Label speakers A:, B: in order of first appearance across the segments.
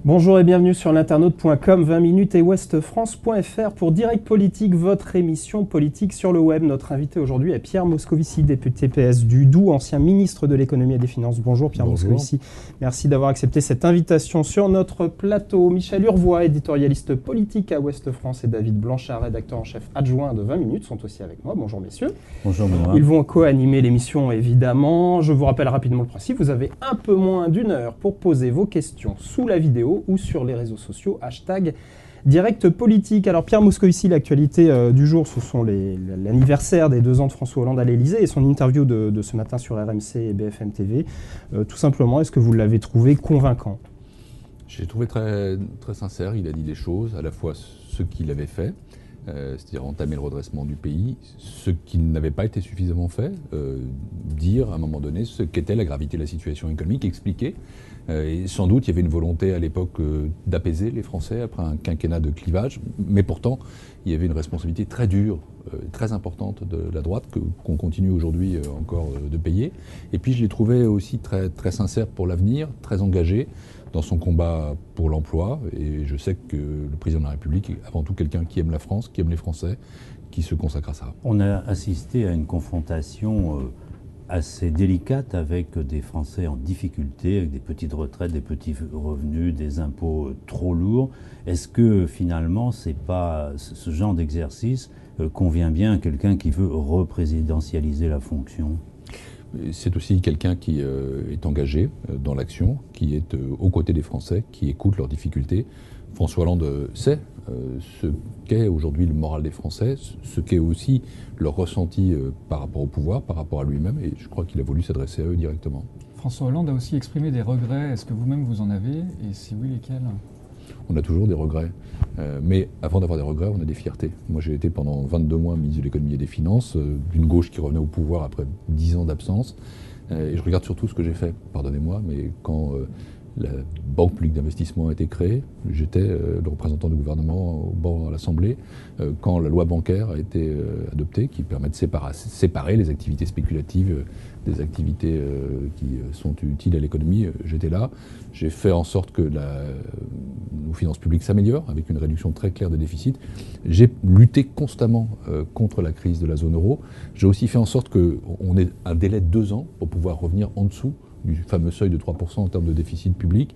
A: Bonjour et bienvenue sur l'internaute.com, 20 minutes et ouestfrance.fr pour Direct Politique, votre émission politique sur le web. Notre invité aujourd'hui est Pierre Moscovici, député PS du Doubs, ancien ministre de l'économie et des finances. Bonjour Pierre Moscovici, merci d'avoir accepté cette invitation sur notre plateau. Michel Urvois, éditorialiste politique à Ouest France, et David Blanchard, rédacteur en chef adjoint de 20 minutes, sont aussi avec moi. Bonjour messieurs.
B: Bonjour Benoît.
A: Ils vont co-animer l'émission évidemment. Je vous rappelle rapidement le principe, vous avez un peu moins d'une heure pour poser vos questions sous la vidéo ou sur les réseaux sociaux, hashtag Direct Politique. Alors Pierre Moscovici, l'actualité du jour, ce sont l'anniversaire des 2 ans de François Hollande à l'Élysée et son interview de ce matin sur RMC et BFM TV. Tout simplement, est-ce que vous l'avez trouvé convaincant ?
B: J'ai trouvé très, très sincère, il a dit des choses, à la fois ce qu'il avait fait, c'est-à-dire entamer le redressement du pays, ce qui n'avait pas été suffisamment fait, dire à un moment donné ce qu'était la gravité de la situation économique, expliquer. Et sans doute, il y avait une volonté à l'époque d'apaiser les Français après un quinquennat de clivage, mais pourtant, il y avait une responsabilité très dure, très importante de la droite qu'on continue aujourd'hui encore de payer. Et puis, je l'ai trouvé aussi très, très sincère pour l'avenir, très engagé dans son combat pour l'emploi. Et je sais que le président de la République est avant tout quelqu'un qui aime la France, qui aime les Français, qui se consacre à ça.
C: On a assisté à une confrontation assez délicate avec des Français en difficulté, avec des petites retraites, des petits revenus, des impôts trop lourds. Est-ce que finalement, c'est pas ce genre d'exercice convient bien à quelqu'un qui veut représidentialiser la fonction ?
B: C'est aussi quelqu'un qui est engagé dans l'action, qui est aux côtés des Français, qui écoute leurs difficultés. François Hollande sait ce qu'est aujourd'hui le moral des Français, ce qu'est aussi leur ressenti par rapport au pouvoir, par rapport à lui-même, et je crois qu'il a voulu s'adresser à eux directement.
D: François Hollande a aussi exprimé des regrets. Est-ce que vous-même vous en avez ? Et si oui, lesquels ?
B: On a toujours des regrets. Mais avant d'avoir des regrets, on a des fiertés. Moi, j'ai été pendant 22 mois ministre de l'économie et des finances, d'une gauche qui revenait au pouvoir après 10 ans d'absence. Et je regarde surtout ce que j'ai fait, pardonnez-moi, mais quand la Banque publique d'investissement a été créée, j'étais le représentant du gouvernement au banc à l'Assemblée. Quand la loi bancaire a été adoptée, qui permet de séparer les activités spéculatives des activités qui sont utiles à l'économie, j'étais là. J'ai fait en sorte que nos finances publiques s'améliorent avec une réduction très claire des déficits. J'ai lutté constamment contre la crise de la zone euro. J'ai aussi fait en sorte qu'on ait un délai de 2 ans pour pouvoir revenir en dessous du fameux seuil de 3% en termes de déficit public.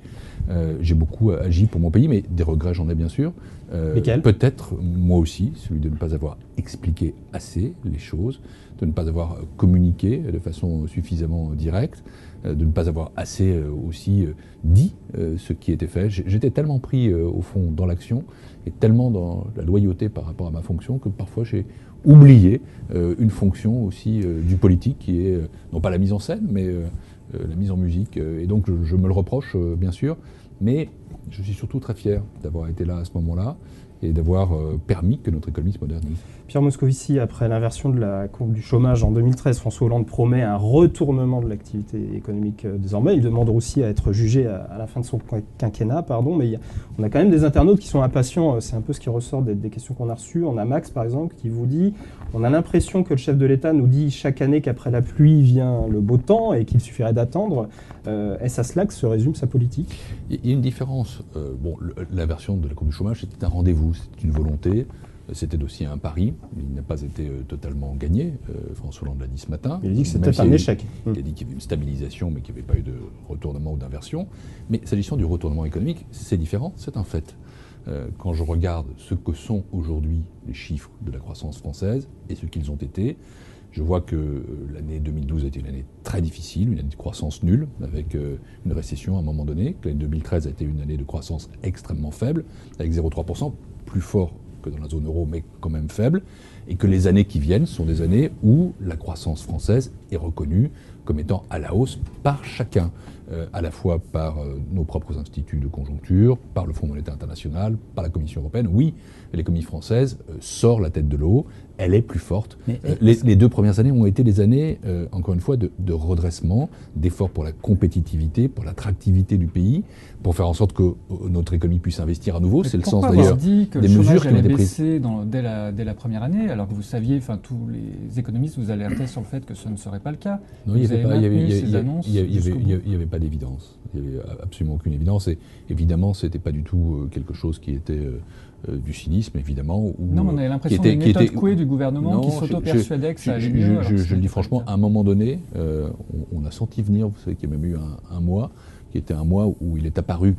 B: J'ai beaucoup agi pour mon pays, mais des regrets j'en ai bien sûr. Peut-être moi aussi, celui de ne pas avoir expliqué assez les choses, de ne pas avoir communiqué de façon suffisamment directe, de ne pas avoir assez aussi dit ce qui était fait. J'étais tellement pris au fond dans l'action et tellement dans la loyauté par rapport à ma fonction que parfois j'ai oublié une fonction aussi du politique qui est non pas la mise en scène, mais la mise en musique. Et donc je me le reproche bien sûr, mais je suis surtout très fier d'avoir été là à ce moment-là et d'avoir permis que notre économie se modernise.
A: Pierre Moscovici, après l'inversion de la courbe du chômage en 2013, François Hollande promet un retournement de l'activité économique désormais. Il demande aussi à être jugé à la fin de son quinquennat, mais on a quand même des internautes qui sont impatients. C'est un peu ce qui ressort des questions qu'on a reçues. On a Max, par exemple, qui vous dit « On a l'impression que le chef de l'État nous dit chaque année qu'après la pluie vient le beau temps et qu'il suffirait d'attendre. Est-ce à cela que se résume sa politique ?»
B: Il y a une différence. L'inversion de la courbe du chômage, c'était un rendez-vous, c'était une volonté. C'était aussi un pari, il n'a pas été totalement gagné. François Hollande l'a dit ce matin.
A: Il a dit que c'était un échec.
B: Il a dit qu'il y avait une stabilisation, mais qu'il n'y avait pas eu de retournement ou d'inversion. Mais s'agissant du retournement économique, c'est différent, c'est un fait. Quand je regarde ce que sont aujourd'hui les chiffres de la croissance française et ce qu'ils ont été, je vois que l'année 2012 a été une année très difficile, une année de croissance nulle, avec une récession à un moment donné. L'année 2013 a été une année de croissance extrêmement faible, avec 0,3%, plus fort que dans la zone euro, mais quand même faible, et que les années qui viennent sont des années où la croissance française est reconnue comme étant à la hausse par chacun, à la fois par nos propres instituts de conjoncture, par le Fonds monétaire international, par la Commission européenne. Oui, l'économie française sort la tête de l'eau, elle est plus forte. Les 2 premières années ont été des années, encore une fois, de redressement, d'efforts pour la compétitivité, pour l'attractivité du pays, pour faire en sorte que notre économie puisse investir à nouveau. C'est le sens d'ailleurs
D: dit que
B: des
D: le
B: mesures
D: chômage
B: qui ont
D: allait
B: été prises.
D: baisser dès la première année, alors que vous saviez, tous les économistes vous alertaient sur le fait que ce ne serait pas le cas.
B: Non,
D: vous
B: sais pas,
D: maintenu ces annonces jusqu'au bout.
B: il n'y avait pas d'évidence. Il n'y avait absolument aucune évidence. Et évidemment, ce n'était pas du tout quelque chose qui était du cynisme, évidemment.
D: Non, mais on avait l'impression d'une méthode couée du gouvernement qui s'auto-persuadait que ça allait mieux.
B: Je le dis franchement, à un moment donné, on a senti venir, vous savez qu'il y a même eu un mois, qui était un mois où il est apparu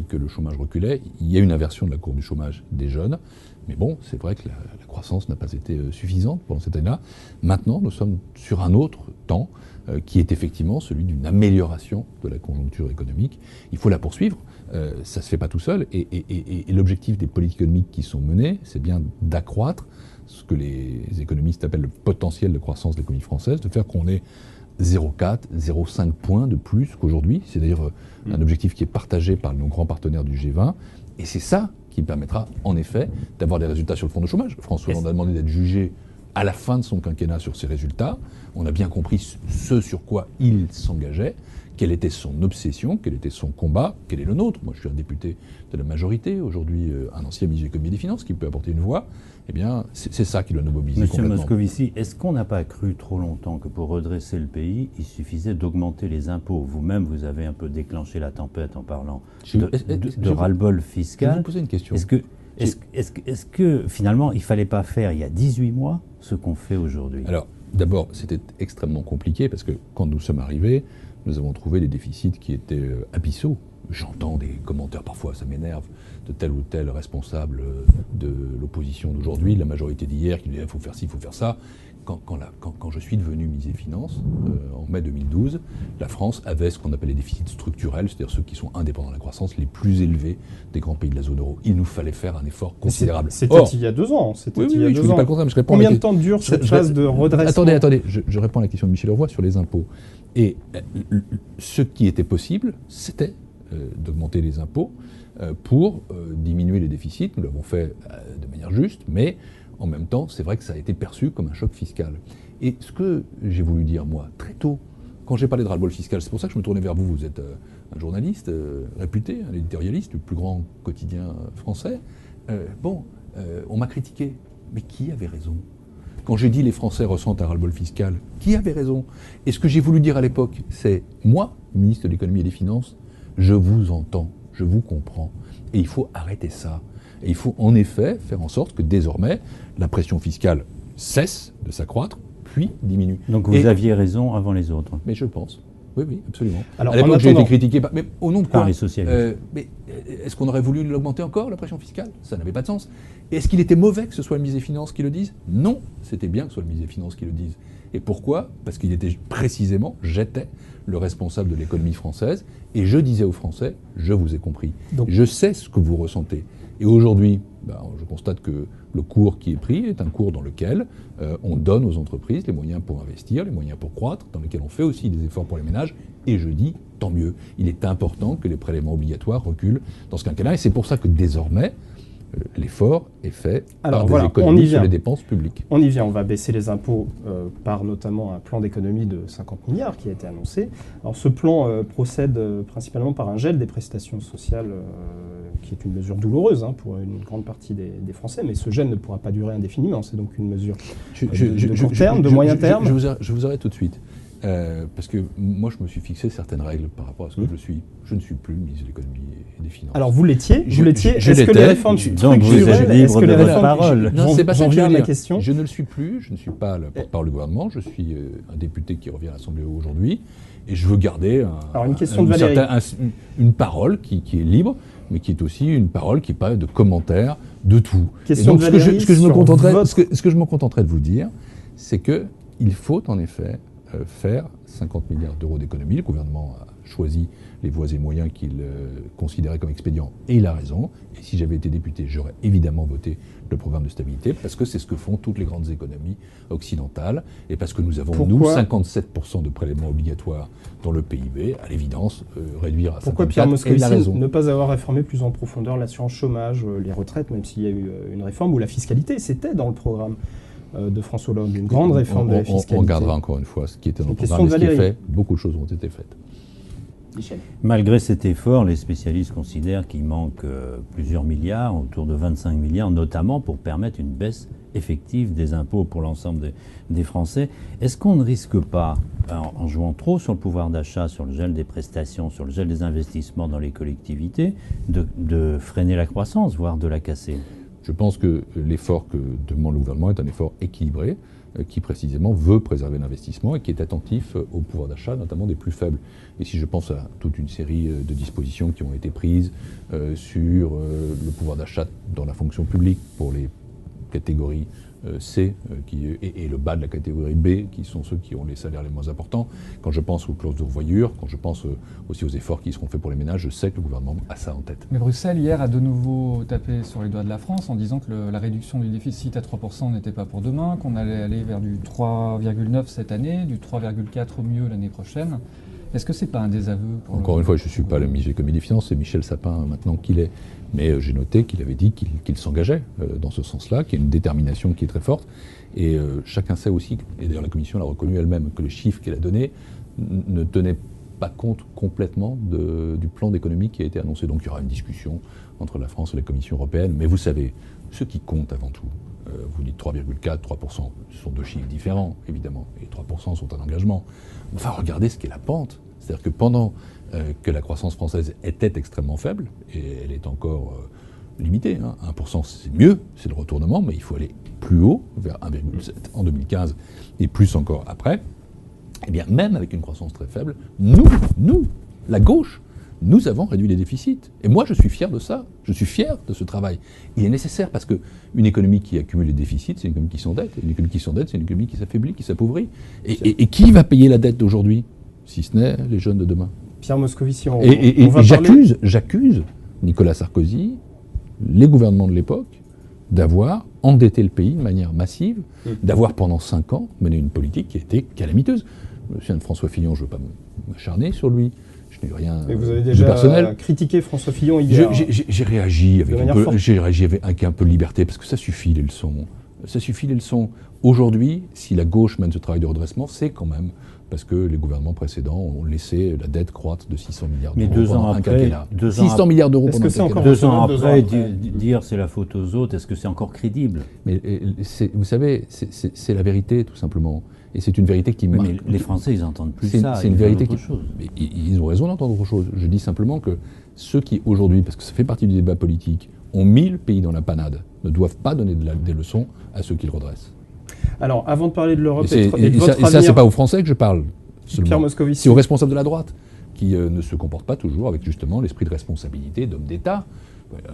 B: que le chômage reculait. Il y a une inversion de la courbe du chômage des jeunes. Mais bon, c'est vrai que la croissance n'a pas été suffisante pendant cette année-là. Maintenant, nous sommes sur un autre temps qui est effectivement celui d'une amélioration de la conjoncture économique. Il faut la poursuivre. Ça ne se fait pas tout seul. Et l'objectif des politiques économiques qui sont menées, c'est bien d'accroître ce que les économistes appellent le potentiel de croissance de l'économie française, de faire qu'on ait 0,4, 0,5 points de plus qu'aujourd'hui. C'est d'ailleurs un objectif qui est partagé par nos grands partenaires du G20. Et c'est ça qui permettra, en effet, d'avoir des résultats sur le front de chômage. François Hollande a demandé d'être jugé à la fin de son quinquennat sur ses résultats. On a bien compris ce sur quoi il s'engageait, quelle était son obsession, quel était son combat, quel est le nôtre. Moi, je suis un député de la majorité, aujourd'hui un ancien ministre de l'économie et des finances qui peut apporter une voix. Eh bien, c'est ça qui doit nous mobiliser
C: Monsieur
B: complètement.
C: Moscovici, est-ce qu'on n'a pas cru trop longtemps que pour redresser le pays, il suffisait d'augmenter les impôts? Vous-même, vous avez un peu déclenché la tempête en parlant de ras-le-bol fiscal.
B: Je vais vous poser une question.
C: Est-ce que finalement, il ne fallait pas faire, il y a 18 mois, ce qu'on fait aujourd'hui?
B: Alors, d'abord, c'était extrêmement compliqué parce que quand nous sommes arrivés, nous avons trouvé des déficits qui étaient abyssaux. J'entends des commentaires, parfois ça m'énerve, de tel ou tel responsable de l'opposition d'aujourd'hui, de la majorité d'hier, qui disait il faut faire ci, il faut faire ça. Quand je suis devenu ministre des Finances, en mai 2012, la France avait ce qu'on appelle les déficits structurels, c'est-à-dire ceux qui sont indépendants de la croissance, les plus élevés des grands pays de la zone euro. Il nous fallait faire un effort considérable.
A: C'était il y a 2 ans.
B: Oui, je ne dis pas le contraire, mais je réponds
A: Combien de temps dure cette phase de redressement?
B: Attendez, je réponds à la question de Michel Leroy sur les impôts. Et ce qui était possible, c'était d'augmenter les impôts pour diminuer les déficits. Nous l'avons fait de manière juste, mais en même temps, c'est vrai que ça a été perçu comme un choc fiscal. Et ce que j'ai voulu dire, moi, très tôt, quand j'ai parlé de ras-le-bol fiscal, c'est pour ça que je me tournais vers vous. Vous êtes un journaliste réputé, un éditorialiste, le plus grand quotidien français. On m'a critiqué. Mais qui avait raison? Quand j'ai dit les Français ressentent un ras-le-bol fiscal, qui avait raison? Et ce que j'ai voulu dire à l'époque, c'est moi, ministre de l'économie et des finances, je vous entends, je vous comprends. Et il faut arrêter ça. Et il faut en effet faire en sorte que désormais, la pression fiscale cesse de s'accroître, puis diminue.
C: Donc vous aviez raison avant les autres.
B: Mais je le pense. Oui, absolument.
A: Alors,
B: à l'époque, j'ai été critiqué, mais au nom de quoi?
C: Par les socialistes.
B: Mais est-ce qu'on aurait voulu l'augmenter encore, la pression fiscale? Ça n'avait pas de sens. Et est-ce qu'il était mauvais que ce soit le ministre des Finances qui le dise? Non, c'était bien que ce soit le ministre des Finances qui le dise. Et pourquoi? Parce qu'il était précisément, j'étais le responsable de l'économie française, et je disais aux Français, je vous ai compris. Donc, je sais ce que vous ressentez. Et aujourd'hui, je constate que le cours qui est pris est un cours dans lequel on donne aux entreprises les moyens pour investir, les moyens pour croître, dans lequel on fait aussi des efforts pour les ménages. Et je dis, tant mieux. Il est important que les prélèvements obligatoires reculent dans ce quinquennat. Et c'est pour ça que désormais, l'effort est fait par des économies sur les dépenses publiques.
A: On y vient, on va baisser les impôts par notamment un plan d'économie de 50 milliards qui a été annoncé. Alors ce plan procède principalement par un gel des prestations sociales qui est une mesure douloureuse pour une grande partie des Français, mais ce gel ne pourra pas durer indéfiniment, c'est donc une mesure de court terme, de moyen terme.
B: Je vous arrête tout de suite. Parce que moi, je me suis fixé certaines règles par rapport à ce que je suis. Je ne suis plus ministre de l'économie et des finances.
A: Alors vous l'étiez. Est-ce que les réformes
C: structurelles, donc vous êtes libre de votre parole.
B: Non, c'est pas ça que je veux dire.
A: Question.
B: Je ne le suis plus. Je ne suis pas le porte-parole du gouvernement. Je suis un député qui revient à l'Assemblée aujourd'hui, et je veux garder une parole qui est libre, mais qui est aussi une parole qui n'est pas de commentaires de tout.
A: Question
B: et donc, ce que je me contenterai de vous dire, c'est que il faut en effet faire 50 milliards d'euros d'économies. Le gouvernement a choisi les voies et moyens qu'il considérait comme expédients, et il a raison. Et si j'avais été député, j'aurais évidemment voté le programme de stabilité, parce que c'est ce que font toutes les grandes économies occidentales, et parce que nous avons, nous, 57% de prélèvements obligatoires dans le PIB, à l'évidence, réduire à 54%.
A: Pourquoi Pierre Moscovici ne pas avoir réformé plus en profondeur l'assurance chômage, les retraites, même s'il y a eu une réforme, ou la fiscalité? C'était dans le programme de François Hollande, une grande réforme de la fiscalité.
B: On regardera encore une fois ce qui était dans le programme, ce qui est fait. Beaucoup de choses ont été faites.
A: Michel.
C: Malgré cet effort, les spécialistes considèrent qu'il manque plusieurs milliards, autour de 25 milliards, notamment pour permettre une baisse effective des impôts pour l'ensemble des Français. Est-ce qu'on ne risque pas, en jouant trop sur le pouvoir d'achat, sur le gel des prestations, sur le gel des investissements dans les collectivités, de freiner la croissance, voire de la casser?
B: Je pense que l'effort que demande le gouvernement est un effort équilibré, qui précisément veut préserver l'investissement et qui est attentif au pouvoir d'achat, notamment des plus faibles. Et si je pense à toute une série de dispositions qui ont été prises sur le pouvoir d'achat dans la fonction publique pour les catégories C et le bas de la catégorie B, qui sont ceux qui ont les salaires les moins importants. Quand je pense aux clauses de revoyure, quand je pense aussi aux efforts qui seront faits pour les ménages, je sais que le gouvernement a ça en tête.
D: Mais Bruxelles, hier, a de nouveau tapé sur les doigts de la France en disant que la réduction du déficit à 3% n'était pas pour demain, qu'on allait aller vers du 3,9 cette année, du 3,4 au mieux l'année prochaine. Est-ce que c'est pas un désaveu pour
B: Encore une fois, je ne suis pas le ministre de l'Économie et des Finances, c'est Michel Sapin maintenant qu'il est. Mais j'ai noté qu'il avait dit qu'il s'engageait dans ce sens-là, qu'il y a une détermination qui est très forte. Et chacun sait aussi, et d'ailleurs la Commission l'a reconnu elle-même, que les chiffres qu'elle a donnés ne tenaient pas compte complètement du plan d'économie qui a été annoncé. Donc il y aura une discussion entre la France et la Commission européenne. Mais vous savez, ce qui compte avant tout, vous dites 3,4, 3%, ce sont deux chiffres différents, évidemment. Et 3% sont un engagement. Enfin, regardez ce qu'est la pente. C'est-à-dire que pendant que la croissance française était extrêmement faible, et elle est encore limitée, 1% c'est mieux, c'est le retournement, mais il faut aller plus haut, vers 1,7 en 2015, et plus encore après, eh bien même avec une croissance très faible, nous, la gauche, nous avons réduit les déficits. Et moi, je suis fier de ça. Je suis fier de ce travail. Il est nécessaire parce qu'une économie qui accumule les déficits, c'est une économie qui s'endette. Une économie qui s'endette, c'est une économie qui s'affaiblit, qui s'appauvrit. Et qui va payer la dette d'aujourd'hui, si ce n'est les jeunes de demain?
A: Pierre Moscovici, on
B: et
A: va
B: j'accuse Nicolas Sarkozy, les gouvernements de l'époque, d'avoir endetté le pays de manière massive, d'avoir pendant 5 ans mené une politique qui a été calamiteuse. Je me souviens de François Fillon, je ne veux pas m'acharner sur lui. Je n'ai rien
A: Mais vous avez
B: de
A: déjà
B: personnel.
A: critiqué François Fillon hier.
B: J'ai réagi avec un peu de liberté, parce que ça suffit les leçons. Ça suffit les leçons. Aujourd'hui, si la gauche mène ce travail de redressement, c'est quand même parce que les gouvernements précédents ont laissé la dette croître de 600 milliards d'euros.
C: Mais 2 ans après,
B: 600 milliards d'euros pendant un quinquennat.
C: 2 ans après, dire c'est la faute aux autres, est-ce que c'est encore crédible?
B: Mais vous savez, c'est la vérité, tout simplement. Et c'est une vérité qui marque.
C: Mais les Français, ils n'entendent plus ça.
B: C'est une vérité qui...
C: chose.
B: Mais ils ont raison d'entendre autre chose. Je dis simplement que ceux qui, aujourd'hui, parce que ça fait partie du débat politique, ont mis le pays dans la panade, ne doivent pas donner des leçons à ceux qui le redressent.
A: Alors, avant de parler de l'Europe
B: et ça, c'est pas aux Français que je parle seulement.
A: Pierre Moscovici.
B: C'est aux responsables de la droite qui ne se comportent pas toujours avec justement l'esprit de responsabilité d'hommes d'État.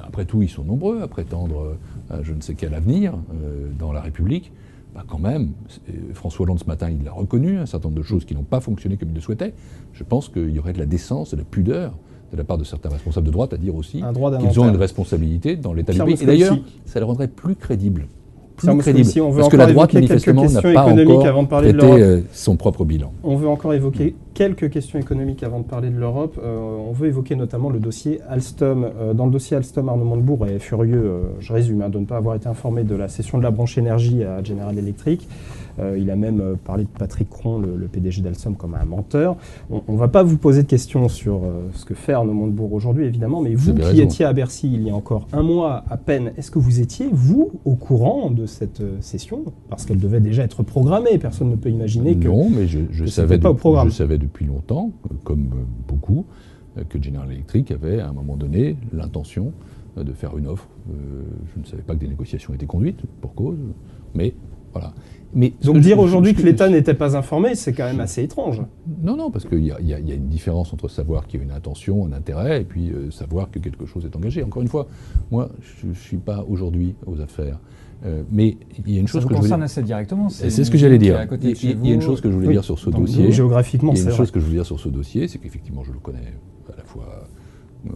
B: Après tout, ils sont nombreux à prétendre à je ne sais quel avenir dans la République. Bah quand même, François Hollande ce matin, il l'a reconnu, un certain nombre de choses qui n'ont pas fonctionné comme il le souhaitait. Je pense qu'il y aurait de la décence, de la pudeur de la part de certains responsables de droite à dire aussi qu'ils ont une responsabilité dans l'état du pays. Et d'ailleurs, ça les rendrait plus crédibles. Parce que la droite, manifestement, n'a pas encore traité son propre bilan.
A: On veut encore évoquer quelques questions économiques avant de parler de l'Europe. On veut évoquer notamment le dossier Alstom. Dans le dossier Alstom, Arnaud Montebourg est furieux, je résume, de ne pas avoir été informé de la cession de la branche énergie à General Electric. Il a même parlé de Patrick Cron, le PDG d'Alstom, comme un menteur. On ne va pas vous poser de questions sur ce que fait Arnaud Montebourg aujourd'hui, évidemment, mais vous qui étiez à Bercy il y a encore un mois à peine, est-ce que vous étiez, vous, au courant de cette session? Parce qu'elle devait déjà être programmée, personne ne peut imaginer que...
B: Non, mais je savais depuis longtemps, comme beaucoup, que General Electric avait, à un moment donné, l'intention de faire une offre. Je ne savais pas que des négociations étaient conduites, pour cause, mais voilà.
A: Donc dire aujourd'hui que l'État n'était pas informé, c'est quand même assez étrange.
B: Non, parce qu'il y a une différence entre savoir qu'il y a une intention, un intérêt, et puis savoir que quelque chose est engagé. Encore une fois, moi, je ne suis pas aujourd'hui aux affaires. Mais il y a une chose que je voulais dire.
D: assez directement.
B: C'est ce que j'allais dire. Il y a une chose que je voulais dire sur ce dossier.
A: Géographiquement,
B: il y a une chose que je voulais dire sur ce dossier, c'est qu'effectivement, je le connais à la fois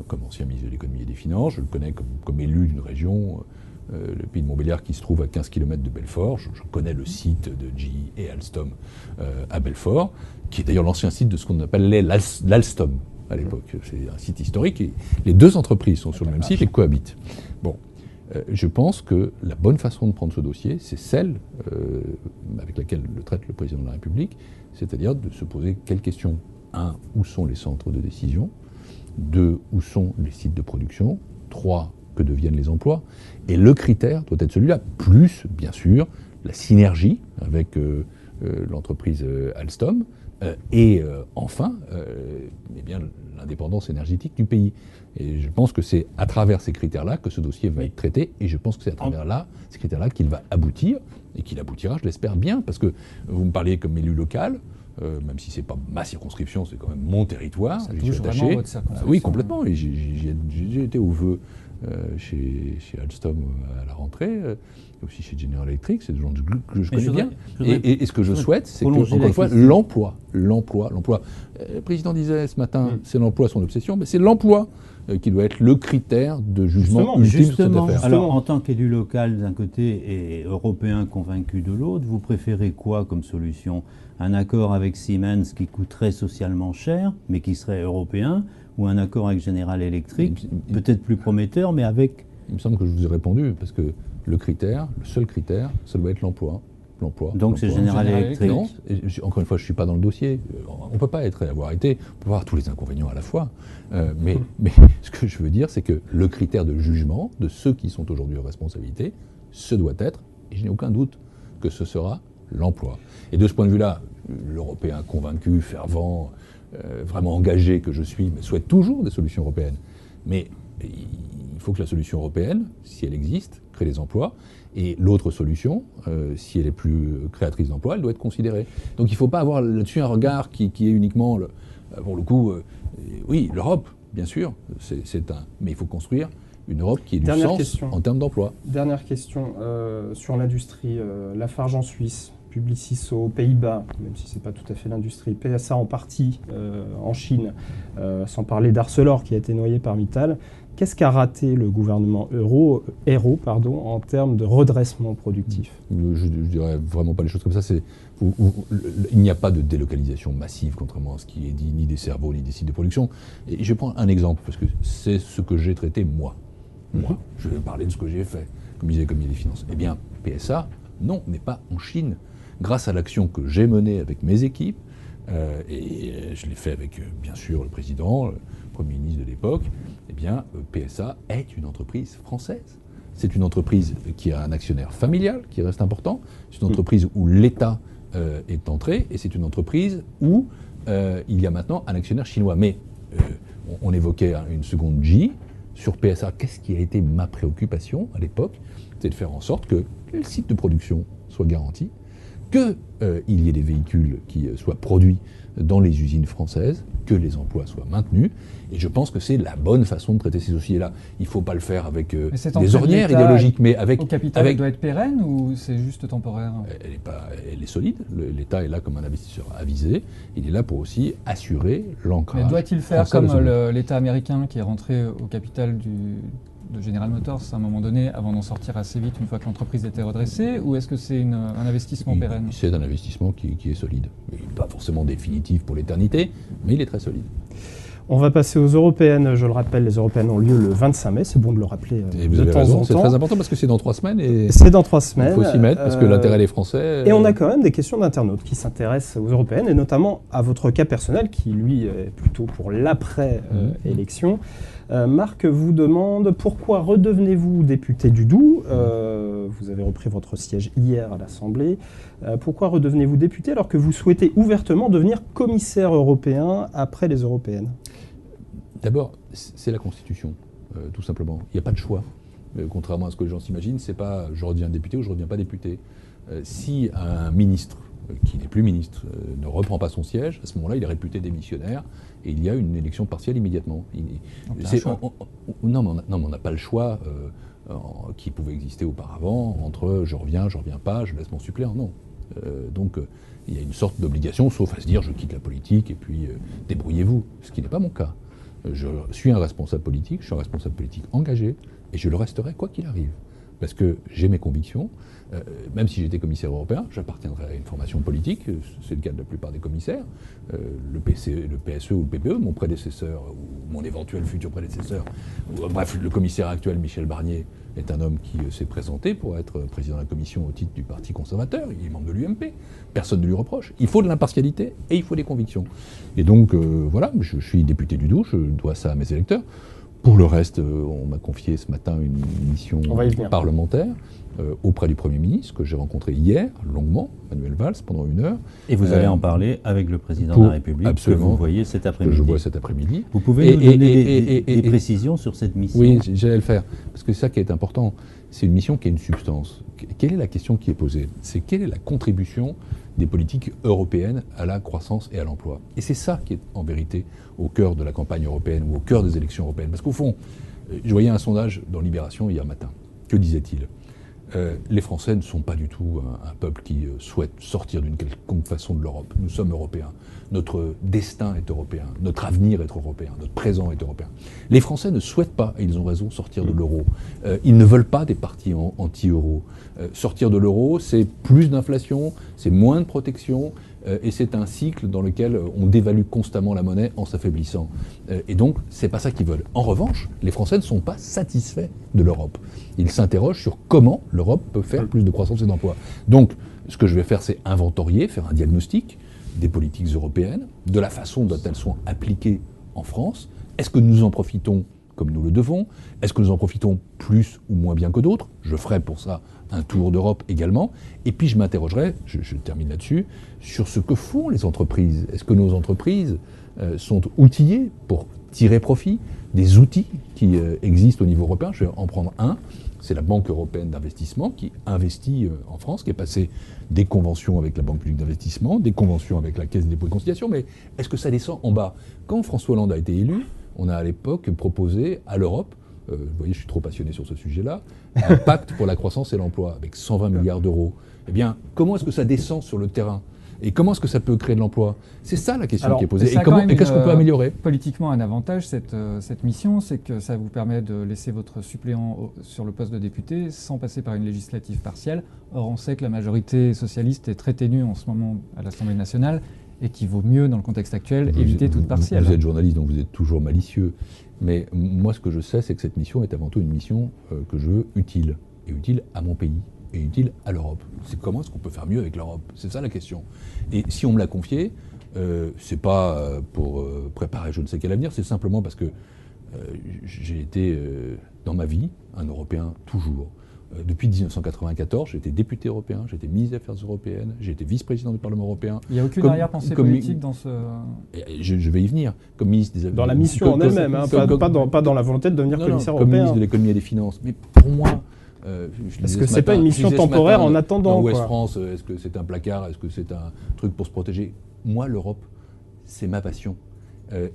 B: comme ancien ministre de l'Économie et des Finances, je le connais comme élu d'une région. Le pays de Montbéliard qui se trouve à 15 km de Belfort. Je connais le site de GE et Alstom à Belfort, qui est d'ailleurs l'ancien site de ce qu'on appelait l'Alstom à l'époque. C'est un site historique et les deux entreprises sont sur le même site et cohabitent. Bon, je pense que la bonne façon de prendre ce dossier, c'est celle avec laquelle le traite le président de la République, c'est-à-dire de se poser quelles questions. 1, où sont les centres de décision? 2, où sont les sites de production? 3, que deviennent les emplois. Et le critère doit être celui-là, plus, bien sûr, la synergie avec l'entreprise Alstom, et enfin, eh bien, l'indépendance énergétique du pays. Et je pense que c'est à travers ces critères-là que ce dossier va être traité, et je pense que c'est à travers ces critères-là qu'il va aboutir, et qu'il aboutira, je l'espère bien, parce que vous me parliez comme élu local, même si c'est pas ma circonscription, c'est quand même mon territoire.
D: Ça
B: J'y
D: touche
B: suis
D: vraiment
B: attaché.
D: votre circonscription.
B: Oui, complètement. Et j'ai été au vœu chez Alstom à la rentrée, et aussi chez General Electric, c'est des gens que je connais bien. Et ce que je souhaite, c'est que, encore une fois, l'emploi. Le président disait ce matin, c'est l'emploi son obsession, mais c'est l'emploi qui doit être le critère de jugement ultime sur cette affaire.
C: Alors, en tant qu'élu local d'un côté et européen convaincu de l'autre, vous préférez quoi comme solution? Un accord avec Siemens qui coûterait socialement cher, mais qui serait européen, ou un accord avec General Electric, peut-être plus prometteur, mais avec...
B: Il me semble que je vous ai répondu, parce que le seul critère, ça doit être l'emploi.
C: Donc c'est General Electric.
B: Non, encore une fois, je ne suis pas dans le dossier. On ne peut pas avoir été, on peut voir tous les inconvénients à la fois. Mais ce que je veux dire, c'est que le critère de jugement de ceux qui sont aujourd'hui en responsabilité, ce doit être, et je n'ai aucun doute que ce sera l'emploi. Et de ce point de vue-là, l'Européen convaincu, fervent, vraiment engagé que je suis, souhaite toujours des solutions européennes. Mais il faut que la solution européenne, si elle existe, crée des emplois. Et l'autre solution, si elle est plus créatrice d'emplois, elle doit être considérée. Donc il ne faut pas avoir là-dessus un regard qui est uniquement, pour le coup, oui, l'Europe, bien sûr, mais il faut construire une Europe qui ait du sens en termes d'emploi.
A: Dernière question sur l'industrie, Lafarge en Suisse, Publicis aux Pays-Bas, même si ce n'est pas tout à fait l'industrie, PSA en partie en Chine, sans parler d'Arcelor qui a été noyé par Mittal. Qu'est-ce qu'a raté le gouvernement Ayrault en termes de redressement productif?
B: Je ne dirais vraiment pas les choses comme ça. Il n'y a pas de délocalisation massive, contrairement à ce qui est dit, ni des cerveaux, ni des sites de production. Et je prends un exemple, parce que c'est ce que j'ai traité moi. Je vais parler de ce que j'ai fait, comme disait le ministre des Finances. Eh bien, PSA, non, n'est pas en Chine. Grâce à l'action que j'ai menée avec mes équipes, et je l'ai fait avec, bien sûr, le président, le Premier ministre de l'époque, eh bien, PSA est une entreprise française. C'est une entreprise qui a un actionnaire familial, qui reste important. C'est une entreprise où l'État est entré, et c'est une entreprise où il y a maintenant un actionnaire chinois. Mais on évoquait une seconde J. Sur PSA, qu'est-ce qui a été ma préoccupation à l'époque? C'est de faire en sorte que le site de production soit garanti, qu'il y ait des véhicules qui soient produits dans les usines françaises, que les emplois soient maintenus. Et je pense que c'est la bonne façon de traiter ces dossiers-là. Il ne faut pas le faire avec des ornières idéologiques, mais avec...
D: Au capital, elle doit être pérenne ou c'est juste temporaire?
B: Elle est solide. L'État est là comme un investisseur avisé. Il est là pour aussi assurer l'ancrage.
D: Mais doit-il faire comme l'État américain qui est rentré au capital de General Motors à un moment donné, avant d'en sortir assez vite une fois que l'entreprise était redressée, ou est-ce que c'est un investissement pérenne?
B: C'est un investissement qui est solide. Pas forcément définitif pour l'éternité, mais il est très solide.
A: On va passer aux européennes. Je le rappelle, les européennes ont lieu le 25 mai. C'est bon de le rappeler de temps en temps.
B: C'est très important parce que c'est dans 3 semaines.
A: C'est dans 3 semaines.
B: Il faut s'y mettre parce que l'intérêt des Français...
A: Et on a quand même des questions d'internautes qui s'intéressent aux européennes et notamment à votre cas personnel qui, lui, est plutôt pour l'après-élection. Marc vous demande pourquoi redevenez-vous député du Doubs? Vous avez repris votre siège hier à l'Assemblée. Pourquoi redevenez-vous député alors que vous souhaitez ouvertement devenir commissaire européen après les européennes?
B: D'abord, c'est la Constitution, tout simplement. Il n'y a pas de choix. Contrairement à ce que les gens s'imaginent, c'est pas je redeviens député ou je ne redeviens pas député. Si un ministre qui n'est plus ministre ne reprend pas son siège, à ce moment-là, il est réputé démissionnaire et il y a une élection partielle immédiatement. Non, mais on n'a pas le choix qui pouvait exister auparavant entre je reviens pas, je laisse mon suppléant. Non. Donc il y a une sorte d'obligation, sauf à se dire je quitte la politique et puis débrouillez-vous, ce qui n'est pas mon cas. Je suis un responsable politique, je suis un responsable politique engagé et je le resterai quoi qu'il arrive. Parce que j'ai mes convictions, même si j'étais commissaire européen, j'appartiendrai à une formation politique, c'est le cas de la plupart des commissaires, le PSE ou le PPE, mon prédécesseur ou mon éventuel futur prédécesseur, bref, le commissaire actuel, Michel Barnier, est un homme qui s'est présenté pour être président de la commission au titre du Parti conservateur, il est membre de l'UMP, personne ne lui reproche. Il faut de l'impartialité et il faut des convictions. Et donc voilà, je suis député du Doubs, je dois ça à mes électeurs. Pour le reste, on m'a confié ce matin une mission parlementaire auprès du Premier ministre, que j'ai rencontré hier, longuement, Manuel Valls, pendant 1 heure.
C: Et vous allez en parler avec le Président de la République,
B: absolument,
C: que vous voyez cet après-midi.
B: Que je vois cet après-midi.
C: Vous pouvez nous donner des précisions sur cette mission?
B: Oui, j'allais le faire, parce que c'est ça qui est important. C'est une mission qui a une substance. Quelle est la question qui est posée? C'est quelle est la contribution des politiques européennes à la croissance et à l'emploi? Et c'est ça qui est en vérité au cœur de la campagne européenne ou au cœur des élections européennes. Parce qu'au fond, je voyais un sondage dans Libération hier matin. Que disait-il? Les Français ne sont pas du tout un peuple qui souhaite sortir d'une quelconque façon de l'Europe. Nous sommes européens. Notre destin est européen. Notre avenir est européen. Notre présent est européen. Les Français ne souhaitent pas, et ils ont raison, sortir de l'euro. Ils ne veulent pas des partis anti-euro. Sortir de l'euro, c'est plus d'inflation, c'est moins de protection, et c'est un cycle dans lequel on dévalue constamment la monnaie en s'affaiblissant. Et donc, c'est pas ça qu'ils veulent. En revanche, les Français ne sont pas satisfaits de l'Europe. Ils s'interrogent sur comment l'Europe peut faire plus de croissance et d'emploi. Donc, ce que je vais faire, c'est inventorier, faire un diagnostic des politiques européennes, de la façon dont elles sont appliquées en France. Est-ce que nous en profitons comme nous le devons? Est-ce que nous en profitons plus ou moins bien que d'autres? Je ferai pour ça un tour d'Europe également. Et puis je m'interrogerai, je termine là-dessus, sur ce que font les entreprises. Est-ce que nos entreprises sont outillées pour tirer profit des outils qui existent au niveau européen? Je vais en prendre un. C'est la Banque européenne d'investissement qui investit en France, qui est passée des conventions avec la Banque publique d'investissement, des conventions avec la Caisse des dépôts et consignations. Mais est-ce que ça descend en bas? Quand François Hollande a été élu, on a à l'époque proposé à l'Europe, vous voyez, je suis trop passionné sur ce sujet-là, un pacte pour la croissance et l'emploi avec 120 milliards d'euros. Eh bien, comment est-ce que ça descend sur le terrain? Et comment est-ce que ça peut créer de l'emploi? C'est ça la question qui est posée. Et qu'est-ce qu'on peut améliorer?
D: Politiquement, un avantage, cette mission, c'est que ça vous permet de laisser votre suppléant sur le poste de député sans passer par une législative partielle. Or, on sait que la majorité socialiste est très ténue en ce moment à l'Assemblée nationale et qu'il vaut mieux, dans le contexte actuel, éviter toute partielle.
B: Vous êtes journaliste, donc vous êtes toujours malicieux. Mais moi, ce que je sais, c'est que cette mission est avant tout une mission que je veux utile. Et utile à mon pays. Et utile à l'Europe. C'est comment est-ce qu'on peut faire mieux avec l'Europe? C'est ça la question. Et si on me l'a confié, c'est pas pour préparer je ne sais quel avenir, c'est simplement parce que j'ai été, dans ma vie, un Européen toujours. Depuis 1994, j'ai été député européen, j'ai été ministre des Affaires européennes, j'ai été vice-président du Parlement européen.
D: Il n'y a aucune arrière-pensée politique dans ce...
B: Je vais y venir. Comme ministre des Affaires...
A: Dans la mission en elle-même, hein, pas dans la volonté de devenir commissaire européen.
B: Comme ministre de l'économie et des finances. Mais pour moi...
A: Est-ce que c'est pas une mission temporaire en attendant?
B: Dans Ouest France, est-ce que c'est un placard? Est-ce que c'est un truc pour se protéger? Moi, l'Europe, c'est ma passion.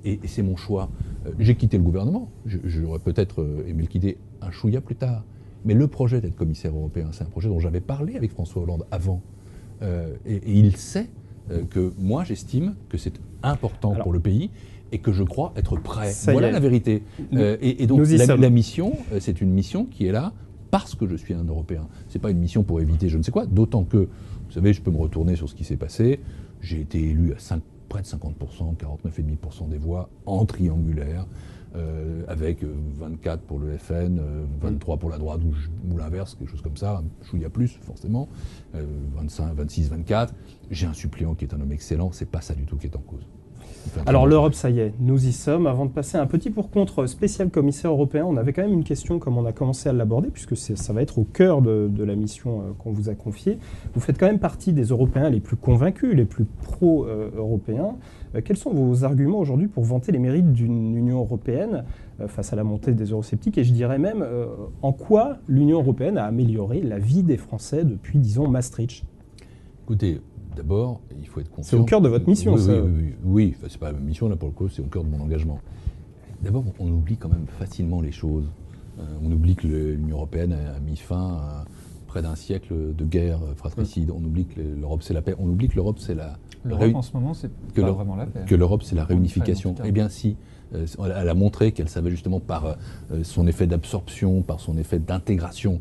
B: Et c'est mon choix. J'ai quitté le gouvernement. J'aurais peut-être aimé le quitter un chouïa plus tard. Mais le projet d'être commissaire européen, c'est un projet dont j'avais parlé avec François Hollande avant. Et il sait que moi, j'estime que c'est important pour le pays et que je crois être prêt. Voilà la vérité. Et donc, la mission, c'est une mission qui est là parce que je suis un Européen. Ce n'est pas une mission pour éviter je ne sais quoi, d'autant que, vous savez, je peux me retourner sur ce qui s'est passé. J'ai été élu à près de 50%, 49,5% des voix en triangulaire, avec 24 pour le FN, 23 pour la droite, ou l'inverse, quelque chose comme ça, il y a plus forcément, 25, 26, 24. J'ai un suppléant qui est un homme excellent, c'est pas ça du tout qui est en cause.
A: Alors l'Europe, ça y est, nous y sommes. Avant de passer à un petit pour-contre spécial commissaire européen, on avait quand même une question, comme on a commencé à l'aborder, puisque ça va être au cœur de la mission qu'on vous a confiée. Vous faites quand même partie des Européens les plus convaincus, les plus pro-européens. Quels sont vos arguments aujourd'hui pour vanter les mérites d'une Union européenne face à la montée des eurosceptiques? Et je dirais même, en quoi l'Union européenne a amélioré la vie des Français depuis, disons, Maastricht?
B: Écoutez, d'abord, il faut être conscient...
A: C'est au cœur de votre mission, ça.
B: Oui. Enfin, c'est pas ma mission, là, pour le coup, c'est au cœur de mon engagement. D'abord, on oublie quand même facilement les choses. On oublie que l'Union européenne a mis fin à près d'un siècle de guerre fratricide. On oublie que l'Europe, c'est la paix. On oublie que l'Europe, c'est la...
D: L'Europe, en ce moment, c'est pas vraiment la paix.
B: Que l'Europe, c'est la réunification. Eh bien, si. Elle a montré qu'elle savait justement par son effet d'absorption, par son effet d'intégration.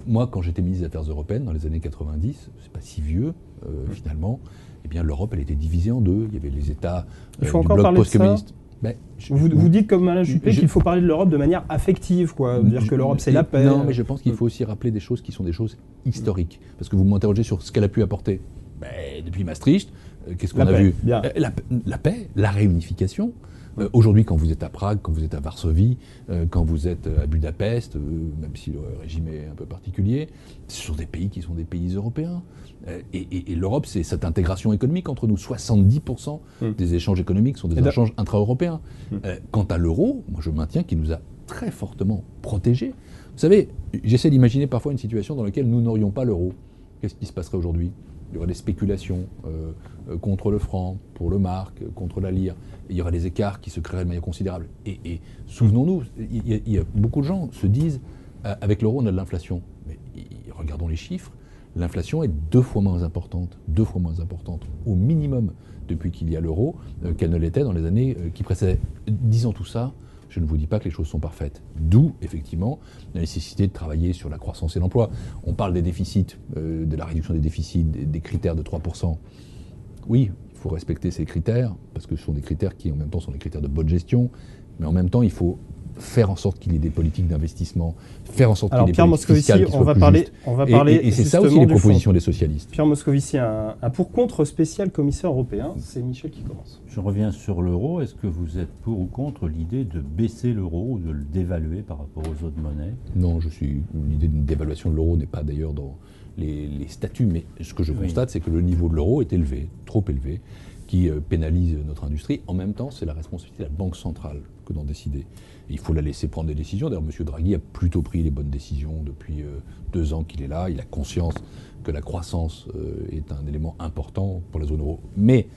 B: Moi, quand j'étais ministre des Affaires européennes, dans les années 90, c'est pas si vieux, finalement, eh bien, l'Europe, elle était divisée en deux. Il y avait les États du bloc post-communiste.
A: Vous dites comme Alain Juppé qu'il faut parler de l'Europe de manière affective, quoi. Dire que l'Europe, c'est la paix.
B: Non, mais je pense qu'il faut aussi rappeler des choses qui sont des choses historiques. Parce que vous m'interrogez sur ce qu'elle a pu apporter. Depuis Maastricht, qu'est-ce qu'on a vu? La paix, la réunification. Aujourd'hui, quand vous êtes à Prague, quand vous êtes à Varsovie, quand vous êtes à Budapest, même si le régime est un peu particulier, ce sont des pays qui sont des pays européens. Et l'Europe, c'est cette intégration économique entre nous. 70% des échanges économiques sont des échanges intra-européens. Quant à l'euro, moi je maintiens qu'il nous a très fortement protégés. Vous savez, j'essaie d'imaginer parfois une situation dans laquelle nous n'aurions pas l'euro. Qu'est-ce qui se passerait aujourd'hui ? Il y aurait des spéculations contre le franc, pour le mark, contre la lire. Et il y aurait des écarts qui se créeraient de manière considérable. Et souvenons-nous, il y a beaucoup de gens se disent, avec l'euro, on a de l'inflation. Mais regardons les chiffres. L'inflation est 2 fois moins importante au minimum depuis qu'il y a l'euro qu'elle ne l'était dans les années qui précédaient. Disant tout ça, je ne vous dis pas que les choses sont parfaites. D'où, effectivement, la nécessité de travailler sur la croissance et l'emploi. On parle des déficits, de la réduction des déficits, des critères de 3%. Oui, il faut respecter ces critères, parce que ce sont des critères qui, en même temps, sont des critères de bonne gestion. Mais en même temps, il faut faire en sorte qu'il y ait des politiques d'investissement, faire en sorte qu'il y ait des politiques fiscales qui soient plus justes.
A: On va parler
B: et c'est ça aussi les propositions des socialistes.
A: Pierre Moscovici, un pour-contre spécial commissaire européen, c'est Michel qui commence.
C: Je reviens sur l'euro. Est-ce que vous êtes pour ou contre l'idée de baisser l'euro ou de le dévaluer par rapport aux autres monnaies ?
B: Non, l'idée d'une dévaluation de l'euro n'est pas d'ailleurs dans les statuts, mais ce que je constate, c'est que le niveau de l'euro est élevé, trop élevé, qui pénalise notre industrie. En même temps, c'est la responsabilité de la Banque centrale que d'en décider. Et il faut la laisser prendre des décisions. D'ailleurs, M. Draghi a plutôt pris les bonnes décisions depuis 2 ans qu'il est là. Il a conscience que la croissance est un élément important pour la zone euro. Mais,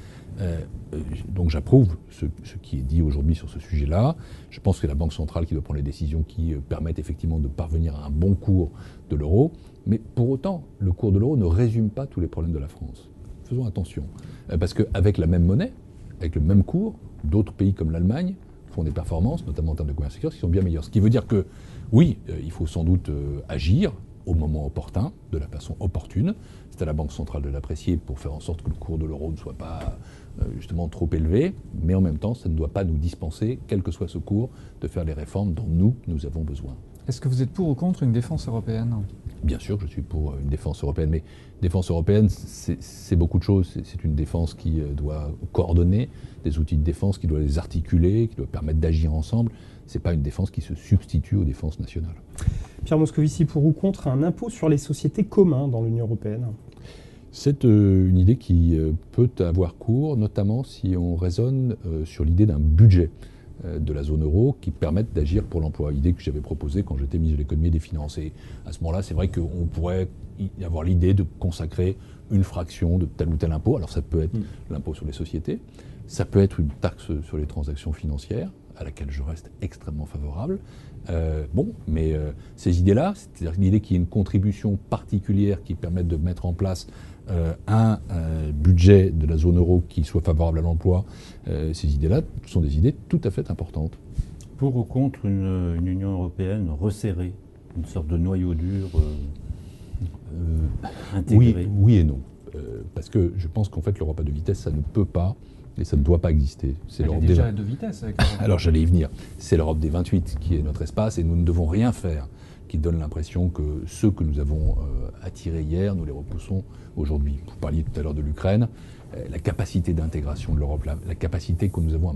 B: donc j'approuve ce qui est dit aujourd'hui sur ce sujet-là. Je pense que c'est la Banque centrale qui doit prendre les décisions qui permettent effectivement de parvenir à un bon cours de l'euro. Mais pour autant, le cours de l'euro ne résume pas tous les problèmes de la France. Faisons attention. Parce qu'avec la même monnaie, avec le même cours, d'autres pays comme l'Allemagne font des performances, notamment en termes de commerce extérieur, qui sont bien meilleures. Ce qui veut dire que, oui, il faut sans doute agir au moment opportun, de la façon opportune. C'est à la Banque centrale de l'apprécier pour faire en sorte que le cours de l'euro ne soit pas justement trop élevé, mais en même temps, ça ne doit pas nous dispenser, quel que soit ce cours, de faire les réformes dont nous avons besoin.
D: Est-ce que vous êtes pour ou contre une défense européenne ?
B: Bien sûr que je suis pour une défense européenne, mais défense européenne, c'est beaucoup de choses. C'est une défense qui doit coordonner des outils de défense, qui doit les articuler, qui doit permettre d'agir ensemble. Ce n'est pas une défense qui se substitue aux défenses nationales.
A: Pierre Moscovici, pour ou contre un impôt sur les sociétés commun dans l'Union européenne ?
B: C'est une idée qui peut avoir cours, notamment si on raisonne sur l'idée d'un budget de la zone euro qui permettent d'agir pour l'emploi. Idée que j'avais proposée quand j'étais ministre de l'économie et des finances. Et à ce moment-là, c'est vrai qu'on pourrait y avoir l'idée de consacrer une fraction de tel ou tel impôt. Alors ça peut être l'impôt sur les sociétés, ça peut être une taxe sur les transactions financières, à laquelle je reste extrêmement favorable. Mais ces idées-là, c'est-à-dire l'idée qu'il y ait une contribution particulière qui permette de mettre en place un budget de la zone euro qui soit favorable à l'emploi, ces idées-là sont des idées tout à fait importantes.
C: Pour ou contre une Union européenne resserrée, une sorte de noyau dur intégré ?
B: Oui et non. Parce que je pense qu'en fait l'Europe à 2 vitesses, ça ne peut pas et ça ne doit pas exister.
D: C'est l'Europe déjà à 2 vitesses avec l'Europe.
B: Alors j'allais y venir. C'est l'Europe des 28 qui est notre espace et nous ne devons rien faire qui donne l'impression que ceux que nous avons attirés hier, nous les repoussons aujourd'hui. Vous parliez tout à l'heure de l'Ukraine, la capacité d'intégration de l'Europe, la capacité que nous avons à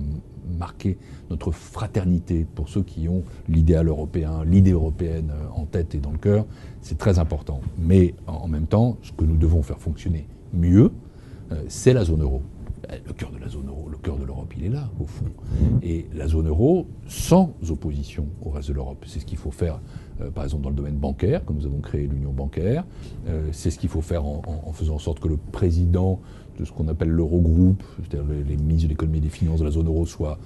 B: marquer notre fraternité pour ceux qui ont l'idéal européen, l'idée européenne en tête et dans le cœur, c'est très important. Mais en même temps, ce que nous devons faire fonctionner mieux, c'est la zone euro. Le cœur de la zone euro, le cœur de l'Europe, il est là, au fond. Et la zone euro, sans opposition au reste de l'Europe, c'est ce qu'il faut faire, par exemple, dans le domaine bancaire, quand nous avons créé l'union bancaire. C'est ce qu'il faut faire en faisant en sorte que le président de ce qu'on appelle l'Eurogroupe, c'est-à-dire les ministres de l'économie et des finances de la zone euro, soit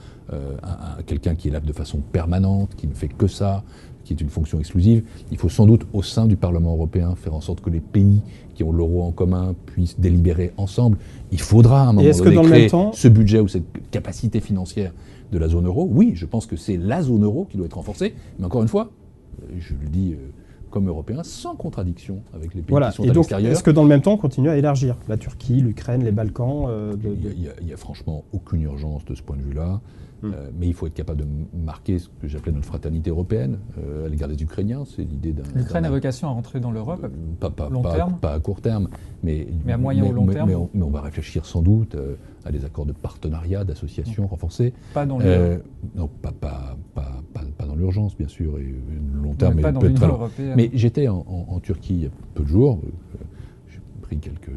B: quelqu'un qui est là de façon permanente, qui ne fait que ça, qui est une fonction exclusive. Il faut sans doute, au sein du Parlement européen, faire en sorte que les pays qui ont l'euro en commun puissent délibérer ensemble. Il faudra à un moment donné créer ce budget ou cette capacité financière de la zone euro. Oui, je pense que c'est la zone euro qui doit être renforcée. Mais encore une fois, je le dis comme Européen, sans contradiction avec les pays qui sont à l'extérieur.
A: Est-ce que dans le même temps, on continue à élargir la Turquie, l'Ukraine, les Balkans
B: Il n'y a franchement aucune urgence de ce point de vue-là. Mais il faut être capable de marquer ce que j'appelais notre fraternité européenne à l'égard des Ukrainiens. C'est l'idée d'un...
D: L'Ukraine a vocation à rentrer dans l'Europe
B: pas à court terme, mais
D: à moyen ou long terme.
B: Mais on va réfléchir sans doute à des accords de partenariat, d'association renforcés.
D: Pas dans l'urgence.
B: Non, pas dans l'urgence, bien sûr, et long terme.
D: Mais pas dans l'Union européenne.
B: Mais j'étais en Turquie il y a peu de jours. J'ai pris quelques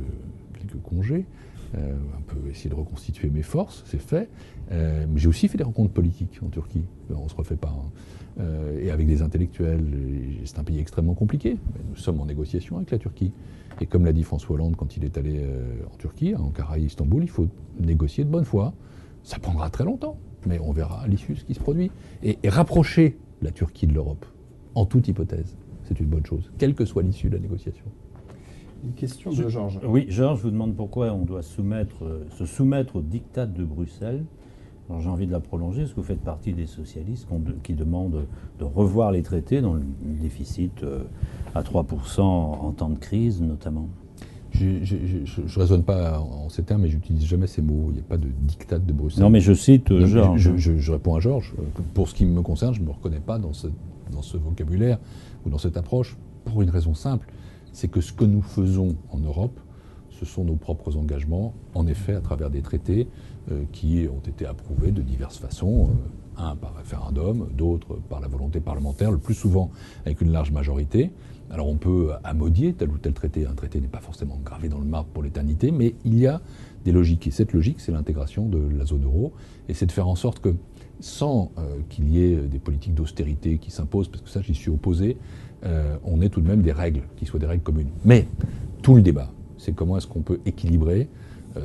B: congés. Un peu essayer de reconstituer mes forces, c'est fait. Mais j'ai aussi fait des rencontres politiques en Turquie. On ne se refait pas. Et avec des intellectuels. C'est un pays extrêmement compliqué. Mais nous sommes en négociation avec la Turquie. Et comme l'a dit François Hollande quand il est allé en Turquie, à Ankara et Istanbul, il faut négocier de bonne foi. Ça prendra très longtemps, mais on verra à l'issue ce qui se produit. Et rapprocher la Turquie de l'Europe, en toute hypothèse, c'est une bonne chose, quelle que soit l'issue de la négociation.
A: Une question de Georges.
C: Oui, Georges vous demande pourquoi on doit se soumettre au diktat de Bruxelles. Alors j'ai envie de la prolonger, parce que vous faites partie des socialistes qui demandent de revoir les traités, dont le déficit à 3% en temps de crise notamment.
B: Je ne raisonne pas en ces termes, mais j'utilise jamais ces mots. Il n'y a pas de diktat de Bruxelles.
C: Non, mais je cite Georges.
B: Je réponds à Georges. Pour ce qui me concerne, je ne me reconnais pas dans ce vocabulaire ou dans cette approche, pour une raison simple. C'est que ce que nous faisons en Europe, ce sont nos propres engagements, en effet, à travers des traités qui ont été approuvés de diverses façons, un par référendum, d'autres par la volonté parlementaire, le plus souvent avec une large majorité. Alors on peut amodier tel ou tel traité, un traité n'est pas forcément gravé dans le marbre pour l'éternité, mais il y a des logiques, et cette logique, c'est l'intégration de la zone euro, et c'est de faire en sorte que, sans qu'il y ait des politiques d'austérité qui s'imposent, parce que ça j'y suis opposé, on ait tout de même des règles, qui soient des règles communes. Mais tout le débat, c'est comment est-ce qu'on peut équilibrer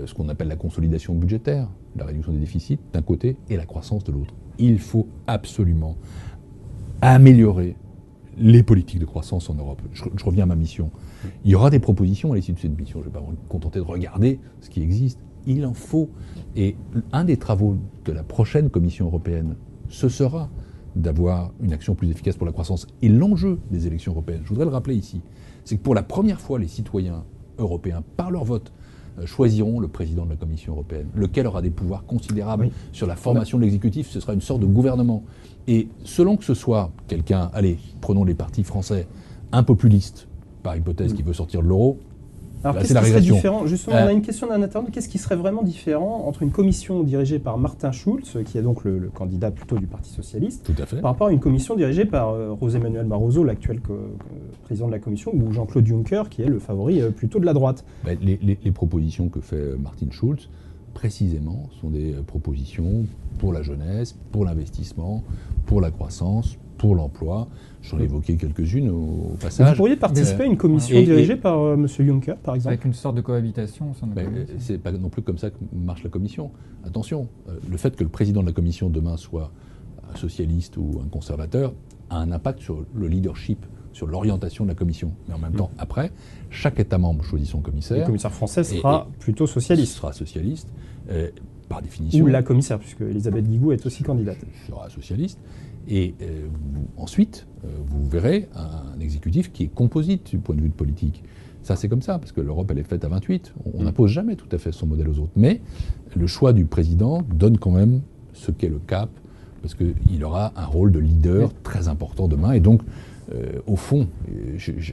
B: ce qu'on appelle la consolidation budgétaire, la réduction des déficits d'un côté et la croissance de l'autre. Il faut absolument améliorer les politiques de croissance en Europe. Je reviens à ma mission. Il y aura des propositions à l'issue de cette mission. Je ne vais pas me contenter de regarder ce qui existe. Il en faut. Et un des travaux de la prochaine Commission européenne, ce sera d'avoir une action plus efficace pour la croissance. Et l'enjeu des élections européennes, je voudrais le rappeler ici, c'est que pour la première fois, les citoyens européens, par leur vote, choisiront le président de la Commission européenne, lequel aura des pouvoirs considérables sur la formation de l'exécutif. Ce sera une sorte de gouvernement. Et selon que ce soit quelqu'un, allez, prenons les partis français, un populiste, par hypothèse, qui veut sortir de l'euro,
A: alors
B: là,
A: qu'est-ce
B: c'est la
A: qui serait
B: régression.
A: différent? Justement, on a une question d'un internaute. Qu'est-ce qui serait vraiment différent entre une commission dirigée par Martin Schulz, qui est donc le candidat plutôt du Parti socialiste,
B: Tout à fait.
A: par rapport à une commission dirigée par José Manuel Barroso, l'actuel président de la commission, ou Jean-Claude Juncker, qui est le favori plutôt de la droite?
B: Les propositions que fait Martin Schulz, précisément, sont des propositions pour la jeunesse, pour l'investissement, pour la croissance, pour l'emploi. J'en ai évoqué quelques-unes au passage.
A: Vous pourriez participer à une commission dirigée par M. Juncker, par exemple?
D: Avec une sorte de cohabitation au sein de la commission.
B: C'est pas non plus comme ça que marche la commission. Attention, le fait que le président de la commission demain soit un socialiste ou un conservateur a un impact sur le leadership, sur l'orientation de la commission. Mais en même temps, après, chaque État membre choisit son commissaire.
A: Le commissaire français sera plutôt socialiste.
B: Sera socialiste, par définition.
A: Ou la commissaire, puisque Elisabeth Guigou est aussi candidate.
B: Sera socialiste. Et ensuite, vous verrez un exécutif qui est composite du point de vue de politique. Ça, c'est comme ça, parce que l'Europe, elle est faite à 28. On n'impose jamais tout à fait son modèle aux autres. Mais le choix du président donne quand même ce qu'est le cap, parce qu'il aura un rôle de leader très important demain. Et donc, au fond,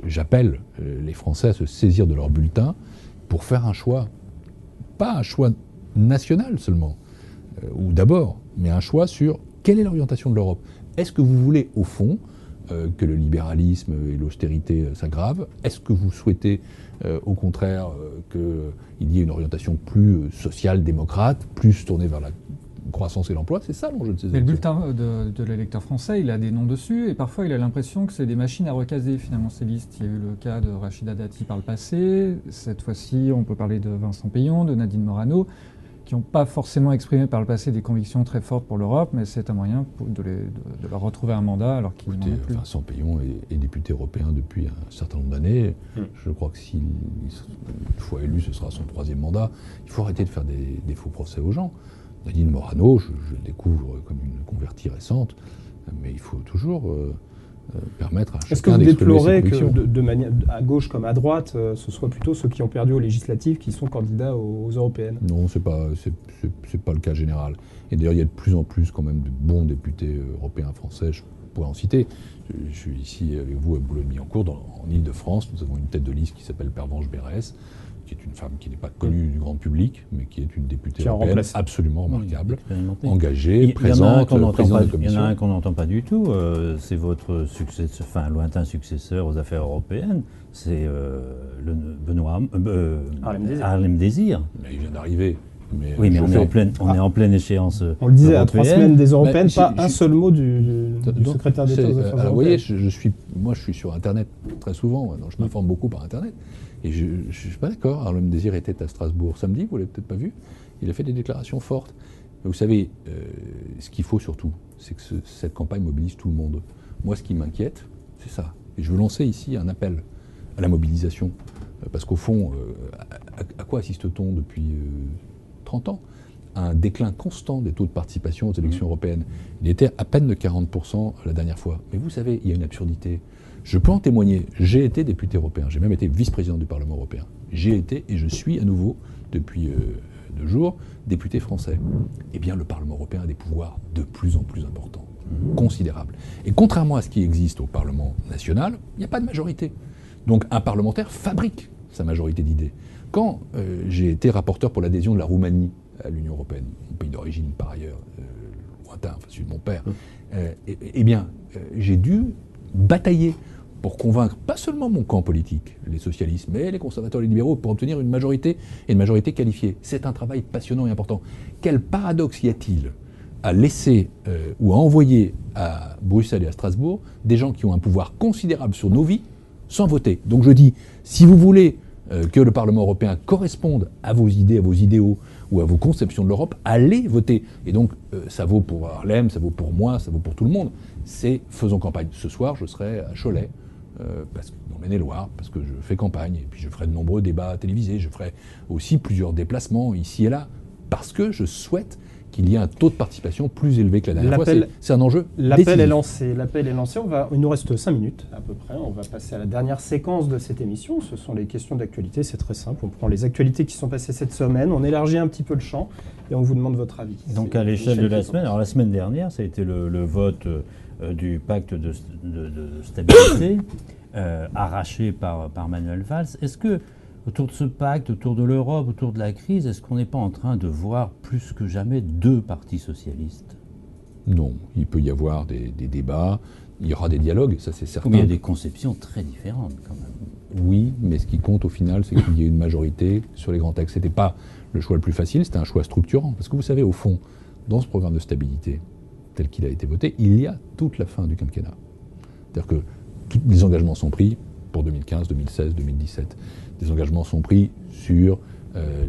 B: j'appelle les Français à se saisir de leur bulletin pour faire un choix, pas un choix national seulement, ou d'abord, mais un choix sur quelle est l'orientation de l'Europe. Est-ce que vous voulez, au fond, que le libéralisme et l'austérité s'aggravent? Est-ce que vous souhaitez, au contraire, qu'il y ait une orientation plus social-démocrate, plus tournée vers la croissance et l'emploi? C'est ça l'enjeu de ces élections.
D: Mais le bulletin de l'électeur français, il a des noms dessus, et parfois il a l'impression que c'est des machines à recaser finalement ces listes. Il y a eu le cas de Rachida Dati par le passé, cette fois-ci on peut parler de Vincent Peillon, de Nadine Morano, qui n'ont pas forcément exprimé par le passé des convictions très fortes pour l'Europe, mais c'est un moyen de leur retrouver un mandat alors qu'ils n'en ont plus.
B: Vincent Peillon est député européen depuis un certain nombre d'années. Je crois que s'il une fois élu, ce sera son 3e mandat. Il faut arrêter de faire des faux procès aux gens. Nadine Morano, je le découvre comme une convertie récente, mais il faut toujours permettre à
A: Est-ce que
B: chacun
A: vous
B: d'exprimer ses
A: déplorez
B: convictions.
A: que de manière à gauche comme à droite, ce soit plutôt ceux qui ont perdu aux législatives qui sont candidats aux européennes?
B: Non, c'est pas le cas général. Et d'ailleurs, il y a de plus en plus quand même de bons députés européens français. Je pourrais en citer. Je suis ici avec vous à Boulogne-Billancourt, en Ile-de-France. Nous avons une tête de liste qui s'appelle Pervenche Berès, qui est une femme qui n'est pas connue du grand public, mais qui est une députée
A: Qui a
B: européenne
A: remplacé.
B: absolument remarquable,
C: Expérimenté.
B: engagée, présente, présidente de
C: Il y en
B: commission.
C: a un qu'on n'entend pas du tout, c'est votre lointain successeur aux affaires européennes, c'est Harlem Désir.
B: Mais il vient d'arriver.
C: Oui, mais
B: je
C: on
B: fais-
C: est en pleine échéance
A: On le disait, à 3
C: européenne.
A: semaines des européennes,
B: Bah,
A: pas un seul mot du
B: Donc,
A: secrétaire d'État aux affaires
B: alors, vous voyez,
A: européennes.
B: moi je suis sur Internet très souvent, donc je m'informe beaucoup par Internet, et je ne suis pas d'accord. Harlem Désir était à Strasbourg samedi, vous l'avez peut-être pas vu, il a fait des déclarations fortes. Mais vous savez, ce qu'il faut surtout, c'est que cette campagne mobilise tout le monde. Moi, ce qui m'inquiète, c'est ça. Et je veux lancer ici un appel à la mobilisation, parce qu'au fond, à quoi assiste-t-on depuis 30 ans? Un déclin constant des taux de participation aux élections européennes. Il était à peine de 40% la dernière fois. Mais vous savez, il y a une absurdité. Je peux en témoigner. J'ai été député européen. J'ai même été vice-président du Parlement européen. J'ai été, et je suis à nouveau, depuis 2 jours, député français. Eh bien, le Parlement européen a des pouvoirs de plus en plus importants, considérables. Et contrairement à ce qui existe au Parlement national, il n'y a pas de majorité. Donc, un parlementaire fabrique sa majorité d'idées. Quand j'ai été rapporteur pour l'adhésion de la Roumanie à l'Union européenne, mon pays d'origine par ailleurs, lointain, enfin celui de mon père, eh bien, j'ai dû batailler pour convaincre pas seulement mon camp politique, les socialistes, mais les conservateurs et les libéraux, pour obtenir une majorité, et une majorité qualifiée. C'est un travail passionnant et important. Quel paradoxe y a-t-il à laisser ou à envoyer à Bruxelles et à Strasbourg des gens qui ont un pouvoir considérable sur nos vies sans voter? Donc je dis, si vous voulez que le Parlement européen corresponde à vos idées, à vos idéaux ou à vos conceptions de l'Europe, allez voter. Et donc, ça vaut pour Harlem, ça vaut pour moi, ça vaut pour tout le monde. C'est faisons campagne. Ce soir, je serai à Cholet, dans Maine-et-Loire, parce que je fais campagne. Et puis, je ferai de nombreux débats télévisés. Je ferai aussi plusieurs déplacements ici et là, parce que je souhaite qu'il y ait un taux de participation plus élevé que la dernière fois. C'est un enjeu
A: L'appel
B: décisif.
A: est lancé. L'appel est lancé. Il nous reste 5 minutes à peu près. On va passer à la dernière séquence de cette émission. Ce sont les questions d'actualité. C'est très simple. On prend les actualités qui sont passées cette semaine. On élargit un petit peu le champ et on vous demande votre avis.
C: Donc à l'échelle de la semaine, alors la semaine dernière, ça a été le vote du pacte de stabilité arraché par Manuel Valls. Est-ce que autour de ce pacte, autour de l'Europe, autour de la crise, est-ce qu'on n'est pas en train de voir plus que jamais 2 partis socialistes?
B: Non, il peut y avoir des débats, il y aura des dialogues, ça c'est certain.
C: Mais il y a des conceptions très différentes quand même.
B: Oui, mais ce qui compte au final, c'est qu'il y ait une majorité sur les grands textes. Ce n'était pas le choix le plus facile, c'était un choix structurant. Parce que vous savez, au fond, dans ce programme de stabilité, tel qu'il a été voté, il y a toute la fin du quinquennat. C'est-à-dire que tous les engagements sont pris pour 2015, 2016, 2017. Des engagements sont pris sur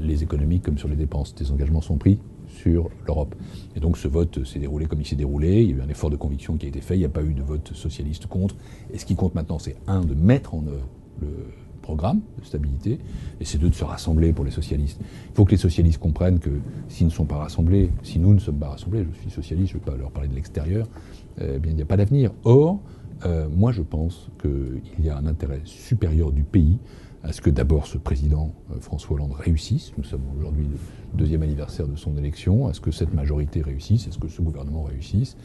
B: les économies comme sur les dépenses. Des engagements sont pris sur l'Europe. Et donc ce vote s'est déroulé comme il s'est déroulé. Il y a eu un effort de conviction qui a été fait. Il n'y a pas eu de vote socialiste contre. Et ce qui compte maintenant, c'est de mettre en œuvre le programme de stabilité, et c'est de se rassembler pour les socialistes. Il faut que les socialistes comprennent que s'ils ne sont pas rassemblés, si nous ne sommes pas rassemblés, je suis socialiste, je ne vais pas leur parler de l'extérieur, eh bien il n'y a pas d'avenir. Or, moi je pense qu'il y a un intérêt supérieur du pays à ce que d'abord ce président François Hollande réussisse. Nous sommes aujourd'hui le 2e anniversaire de son élection, à ce que cette majorité réussisse, à ce que ce gouvernement réussisse,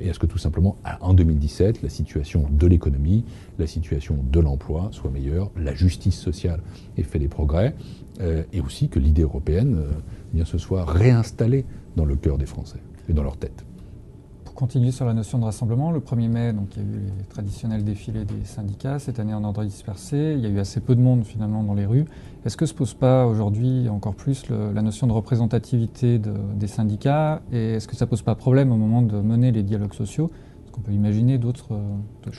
B: et à ce que tout simplement, en 2017, la situation de l'économie, la situation de l'emploi soit meilleure, la justice sociale ait fait des progrès, et aussi que l'idée européenne bien se soit réinstallée dans le cœur des Français et dans leur tête.
D: Pour continuer sur la notion de rassemblement, le 1er mai, donc, il y a eu les traditionnels défilés des syndicats, cette année en ordre dispersé, il y a eu assez peu de monde finalement dans les rues. Est-ce que se pose pas aujourd'hui encore plus la notion de représentativité des syndicats, et est-ce que ça pose pas problème au moment de mener les dialogues sociaux? Est-ce qu'on peut imaginer d'autres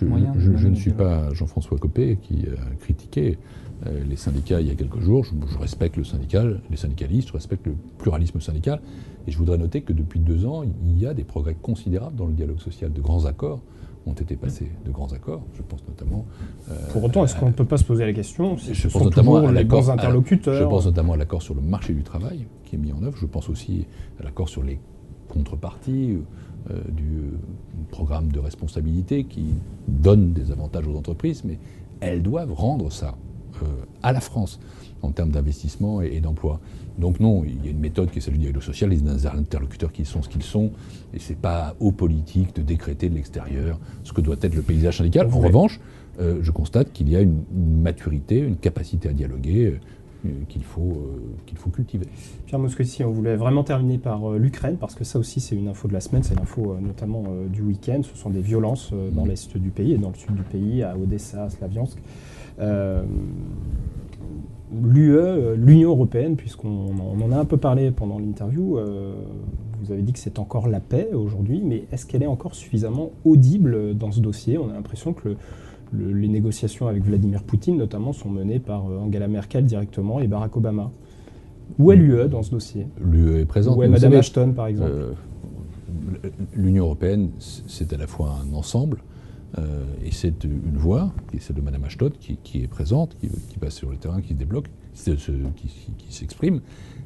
D: moyens?
B: Je ne suis pas Jean-François Copé qui a critiqué les syndicats il y a quelques jours. Je respecte les syndicalistes, je respecte le pluralisme syndical, et je voudrais noter que depuis 2 ans, il y a des progrès considérables dans le dialogue social. De grands accords ont été passés, de grands accords, je pense notamment...
A: Pour autant, est-ce qu'on ne peut pas se poser la question si
B: je
A: ce
B: pense
A: sont
B: notamment
A: toujours
B: à
A: les
B: l'accord,
A: bons interlocuteurs?
B: je pense notamment à l'accord sur le marché du travail qui est mis en œuvre. Je pense aussi à l'accord sur les contrepartie du programme de responsabilité qui donne des avantages aux entreprises, mais elles doivent rendre ça à la France en termes d'investissement et d'emploi. Donc non, il y a une méthode qui est celle du dialogue social, les interlocuteurs qui sont ce qu'ils sont, et c'est pas aux politiques de décréter de l'extérieur ce que doit être le paysage syndical. En revanche, je constate qu'il y a une maturité, une capacité à dialoguer qu'il faut cultiver.
A: Pierre Moscovici, on voulait vraiment terminer par l'Ukraine, parce que ça aussi c'est une info de la semaine, c'est l'info notamment du week-end. Ce sont des violences dans l'est du pays et dans le sud du pays, à Odessa, à Slaviansk. L'Union européenne, puisqu'on en a un peu parlé pendant l'interview, vous avez dit que c'est encore la paix aujourd'hui, mais est-ce qu'elle est encore suffisamment audible dans ce dossier? On a l'impression que les négociations avec Vladimir Poutine, notamment, sont menées par Angela Merkel directement et Barack Obama. Où est l'UE dans ce dossier?
B: L'UE est présente.
A: Où est Madame Ashton, par exemple?
B: L'Union européenne, c'est à la fois un ensemble, et c'est une voix, qui est celle de Madame Ashton, qui est présente, qui passe sur le terrain, qui se débloque, qui s'exprime,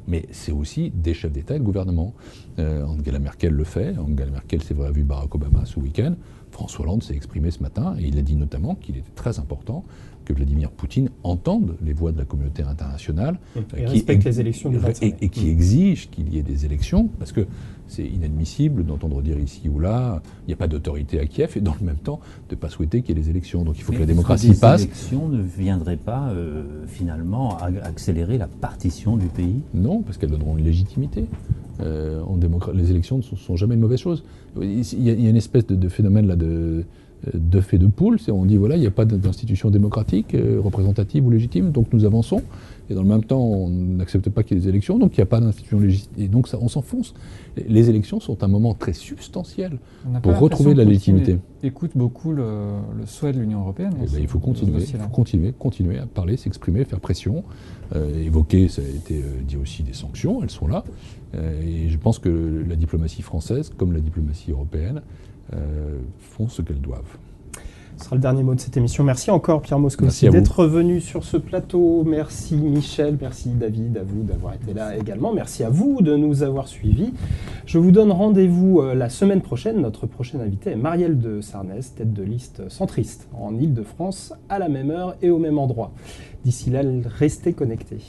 B: mais c'est aussi des chefs d'État et de gouvernement. Angela Merkel le fait. Angela Merkel, c'est vrai, a vu Barack Obama ce week-end. François Hollande s'est exprimé ce matin et il a dit notamment qu'il était très important que Vladimir Poutine entende les voix de la communauté internationale
A: et respecte les élections du 25 mai.
B: Et qui exige qu'il y ait des élections, parce que c'est inadmissible d'entendre dire ici ou là il n'y a pas d'autorité à Kiev et dans le même temps de ne pas souhaiter qu'il y ait des élections. Donc il faut que la démocratie passe.
C: Les élections ne viendraient pas finalement accélérer la partition du pays?
B: Non, parce qu'elles donneront une légitimité. Les élections ne sont jamais une mauvaise chose. Il y a une espèce de phénomène là de fait de poule. On dit voilà, il n'y a pas d'institution démocratique, représentative ou légitime, donc nous avançons. Et dans le même temps, on n'accepte pas qu'il y ait des élections, donc il n'y a pas d'institution légitime. Et donc ça, on s'enfonce. Les élections sont un moment très substantiel pour retrouver de la légitimité.
D: Écoute beaucoup le souhait de l'Union européenne.
B: Il faut continuer à parler, s'exprimer, faire pression, évoquer, ça a été dit aussi, des sanctions, elles sont là. Et je pense que la diplomatie française, comme la diplomatie européenne, font ce qu'elles doivent.
A: Ce sera le dernier mot de cette émission. Merci encore Pierre Moscovici d'être revenu sur ce plateau. Merci Michel, merci David, à vous d'avoir été là également. Merci à vous de nous avoir suivis. Je vous donne rendez-vous la semaine prochaine. Notre prochaine invitée est Marielle de Sarnez, tête de liste centriste en Ile-de-France, à la même heure et au même endroit. D'ici là, restez connectés.